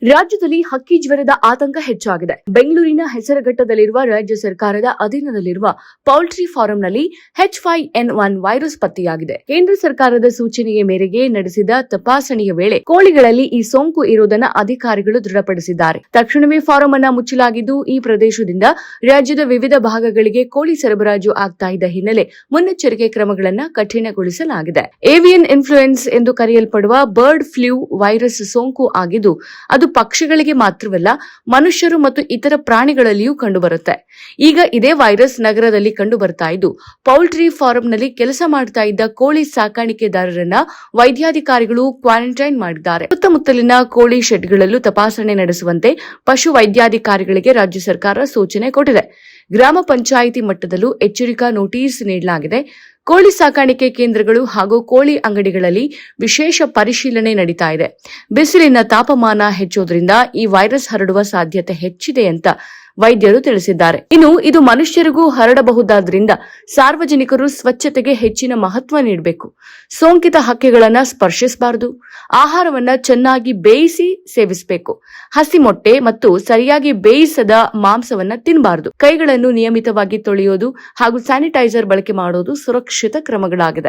ರಾಜ್ಯದಲ್ಲಿ ಹಕ್ಕಿ ಜ್ವರದ ಆತಂಕ ಹೆಚ್ಚಾಗಿದೆ. ಬೆಂಗಳೂರಿನ ಹೆಸರಘಟ್ಟದಲ್ಲಿರುವ ರಾಜ್ಯ ಸರ್ಕಾರದ ಅಧೀನದಲ್ಲಿರುವ ಪೌಲ್ಟ್ರಿ ಫಾರಂನಲ್ಲಿ H5N1 ವೈರಸ್ ಪತ್ತೆಯಾಗಿದೆ. ಕೇಂದ್ರ ಸರ್ಕಾರದ ಸೂಚನೆಯ ಮೇರೆಗೆ ನಡೆಸಿದ ತಪಾಸಣೆಯ ವೇಳೆ ಕೋಳಿಗಳಲ್ಲಿ ಈ ಸೋಂಕು ಇರುವುದನ್ನು ಅಧಿಕಾರಿಗಳು ದೃಢಪಡಿಸಿದ್ದಾರೆ. ತಕ್ಷಣವೇ ಫಾರಂ ಅನ್ನು ಮುಚ್ಚಲಾಗಿದ್ದು, ಈ ಪ್ರದೇಶದಿಂದ ರಾಜ್ಯದ ವಿವಿಧ ಭಾಗಗಳಿಗೆ ಕೋಳಿ ಸರಬರಾಜು ಆಗ್ತಾ ಇದ್ದ ಹಿನ್ನೆಲೆ ಮುನ್ನೆಚ್ಚರಿಕೆ ಕ್ರಮಗಳನ್ನು ಕಠಿಣಗೊಳಿಸಲಾಗಿದೆ. ಏವಿಯನ್ ಇನ್ಫ್ಲೂಯೆನ್ಸ್ ಎಂದು ಕರೆಯಲ್ಪಡುವ ಬರ್ಡ್ ಫ್ಲೂ ವೈರಸ್ ಸೋಂಕು ಆಗಿದ್ದು, ಅದು ಪಕ್ಷಿಗಳಿಗೆ ಮಾತ್ರವಲ್ಲ, ಮನುಷ್ಯರು ಮತ್ತು ಇತರ ಪ್ರಾಣಿಗಳಲ್ಲಿಯೂ ಕಂಡುಬರುತ್ತೆ. ಈಗ ಇದೇ ವೈರಸ್ ನಗರದಲ್ಲಿ ಕಂಡು ಬರ್ತಾ ಇದ್ದು, ಪೌಲ್ಟ್ರಿ ಫಾರಂನಲ್ಲಿ ಕೆಲಸ ಮಾಡ್ತಾ ಇದ್ದ ಕೋಳಿ ಸಾಕಾಣಿಕೆದಾರರನ್ನ ವೈದ್ಯಾಧಿಕಾರಿಗಳು ಕ್ವಾರಂಟೈನ್ ಮಾಡಿದ್ದಾರೆ. ಸುತ್ತಮುತ್ತಲಿನ ಕೋಳಿ ಶೆಡ್ಗಳಲ್ಲೂ ತಪಾಸಣೆ ನಡೆಸುವಂತೆ ಪಶು ವೈದ್ಯಾಧಿಕಾರಿಗಳಿಗೆ ರಾಜ್ಯ ಸರ್ಕಾರ ಸೂಚನೆ ಕೊಟ್ಟಿದೆ. ಗ್ರಾಮ ಪಂಚಾಯಿತಿ ಮಟ್ಟದಲ್ಲೂ ಎಚ್ಚರಿಕಾ ನೋಟಿಸ್ ನೀಡಲಾಗಿದೆ. ಕೋಳಿ ಸಾಕಾಣಿಕೆ ಕೇಂದ್ರಗಳು ಹಾಗೂ ಕೋಳಿ ಅಂಗಡಿಗಳಲ್ಲಿ ವಿಶೇಷ ಪರಿಶೀಲನೆ ನಡೀತಾ ಇದೆ. ಬಿಸಿಲಿನ ತಾಪಮಾನ ಹೆಚ್ಚೋದ್ರಿಂದ ಈ ವೈರಸ್ ಹರಡುವ ಸಾಧ್ಯತೆ ಹೆಚ್ಚಿದೆ ಅಂತ ವೈದ್ಯರು ತಿಳಿಸಿದ್ದಾರೆ. ಇನ್ನು ಇದು ಮನುಷ್ಯರಿಗೂ ಹರಡಬಹುದಾದ್ರಿಂದ ಸಾರ್ವಜನಿಕರು ಸ್ವಚ್ಛತೆಗೆ ಹೆಚ್ಚಿನ ಮಹತ್ವ ನೀಡಬೇಕು. ಸೋಂಕಿತ ಹಕ್ಕಿಗಳನ್ನ ಸ್ಪರ್ಶಿಸಬಾರದು. ಆಹಾರವನ್ನ ಚೆನ್ನಾಗಿ ಬೇಯಿಸಿ ಸೇವಿಸಬೇಕು. ಹಸಿ ಮೊಟ್ಟೆ ಮತ್ತು ಸರಿಯಾಗಿ ಬೇಯಿಸದ ಮಾಂಸವನ್ನ ತಿನ್ನಬಾರದು. ಕೈಗಳನ್ನು ನಿಯಮಿತವಾಗಿ ತೊಳೆಯೋದು ಹಾಗೂ ಸ್ಯಾನಿಟೈಸರ್ ಬಳಕೆ ಮಾಡೋದು ಸುರಕ್ಷಿತ ಕ್ರಮಗಳಾಗಿದೆ.